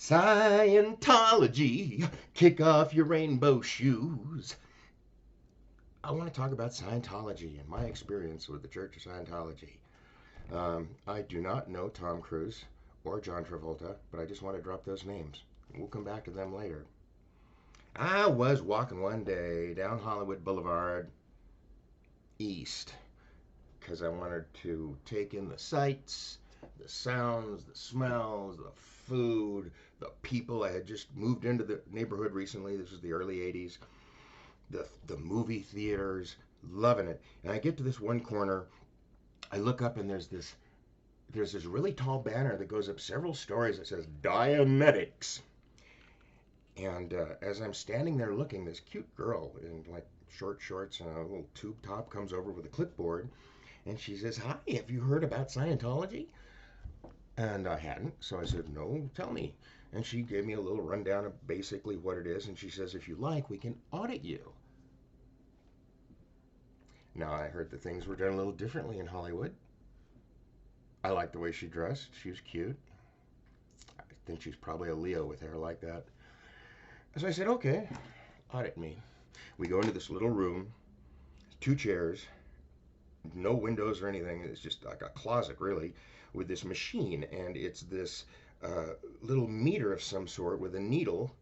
Scientology, kick off your rainbow shoes. I want to talk about Scientology and my experience with the Church of Scientology. I do not know Tom Cruise or John Travolta, but I just want to drop those names. We'll come back to them later. I was walking one day down Hollywood Boulevard east because I wanted to take in the sights, the sounds, the smells, the food, the people. I had just moved into the neighborhood recently. This was the early 80s. The movie theaters, loving it. And I get to this one corner. I look up and there's this really tall banner that goes up several stories that says Dianetics. And as I'm standing there looking, this cute girl in like short shorts and a little tube top comes over with a clipboard, and she says, "Hi, have you heard about Scientology?" And I hadn't, so I said, "No, tell me." And she gave me a little rundown of basically what it is, and she says, "If you like, we can audit you." Now, I heard that things were done a little differently in Hollywood. I liked the way she dressed. She was cute. I think she's probably a Leo with hair like that. So I said, "Okay, audit me." We go into this little room, 2 chairs, no windows or anything. It's just like a closet, really, with this machine. And it's this little meter of some sort with a needle.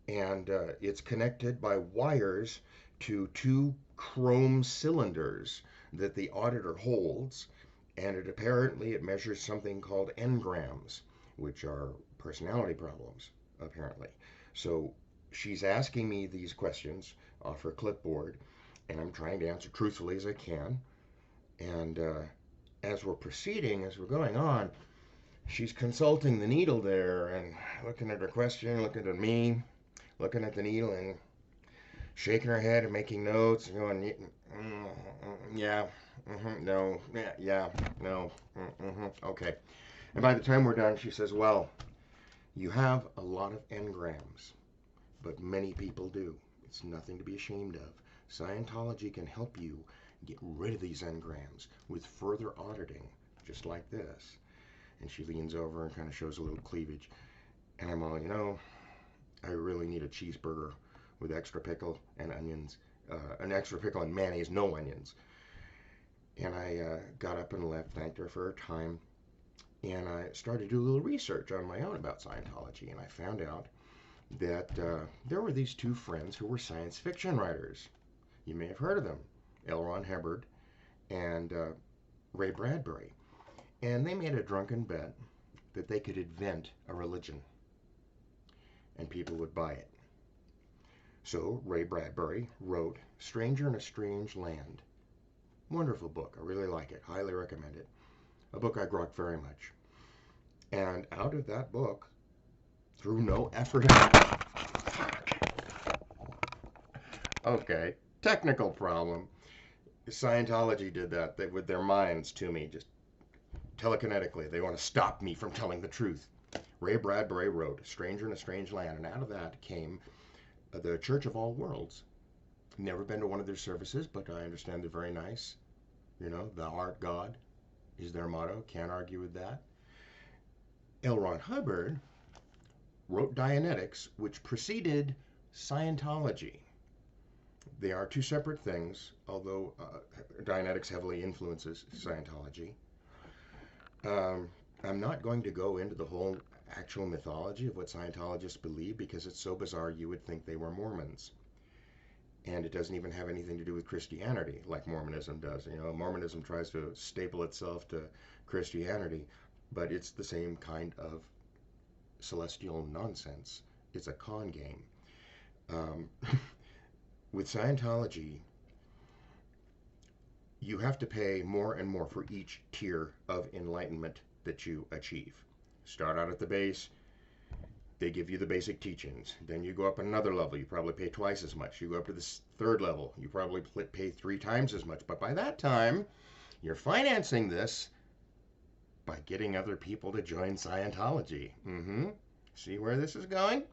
And it's connected by wires to 2 chrome cylinders that the auditor holds. And it measures something called engrams, which are personality problems, apparently. So she's asking me these questions off her clipboard, and I'm trying to answer truthfully as I can. And as we're proceeding, as we're going on, she's consulting the needle there and looking at her question, looking at me, looking at the needle, and shaking her head and making notes and going, yeah, no, yeah, no, okay. And by the time we're done, she says, "Well, you have a lot of engrams, but many people do. It's nothing to be ashamed of. Scientology can help you get rid of these engrams with further auditing, just like this." And she leans over and kind of shows a little cleavage. And I'm all, I really need a cheeseburger with extra pickle and onions, an extra pickle and mayonnaise, no onions. And I got up and left, thanked her for her time, and I started to do a little research on my own about Scientology, and I found out that there were these 2 friends who were science fiction writers. You may have heard of them, L. Ron Hubbard and Ray Bradbury. And they made a drunken bet that they could invent a religion, and people would buy it. So Ray Bradbury wrote Stranger in a Strange Land. Wonderful book. I really like it. Highly recommend it. A book I grok very much. And out of that book, through no effort. Okay, technical problem. Scientology did that with their minds to me, just telekinetically. They want to stop me from telling the truth. Ray Bradbury wrote Stranger in a Strange Land, and out of that came the Church of All Worlds. Never been to one of their services, but I understand they're very nice. Thou art God is their motto. Can't argue with that. L. Ron Hubbard wrote Dianetics, which preceded Scientology. They are 2 separate things, although Dianetics heavily influences Scientology. I'm not going to go into the whole actual mythology of what Scientologists believe because it's so bizarre you would think they were Mormons. And it doesn't even have anything to do with Christianity like Mormonism does. Mormonism tries to staple itself to Christianity, but it's the same kind of celestial nonsense. It's a con game. With Scientology, you have to pay more and more for each tier of enlightenment that you achieve. Start out at the base, they give you the basic teachings. Then you go up another level, you probably pay twice as much. You go up to the 3rd level, you probably pay 3 times as much. But by that time, you're financing this by getting other people to join Scientology. See where this is going?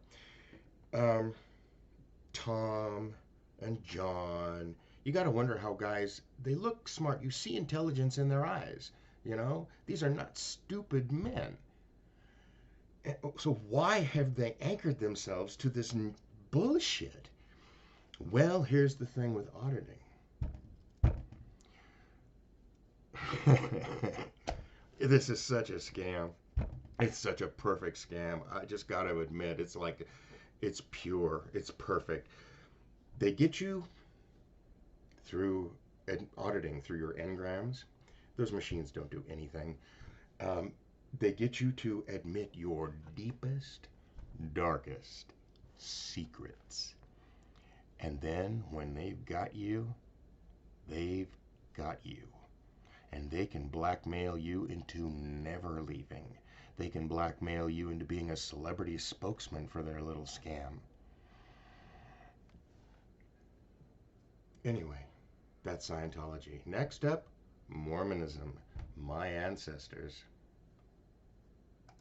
Tom and John, you got to wonder how guys, they look smart. You see intelligence in their eyes. These are not stupid men. So why have they anchored themselves to this bullshit? Well, here's the thing with auditing. This is such a scam. It's such a perfect scam. I just got to admit, it's like, it's pure. It's perfect. They get you through auditing through your engrams. Those machines don't do anything. Um, they get you to admit your deepest, darkest secrets. And then when they've got you. And they can blackmail you into never leaving. They can blackmail you into being a celebrity spokesman for their little scam. Anyway, that's Scientology. Next up, Mormonism. My ancestors.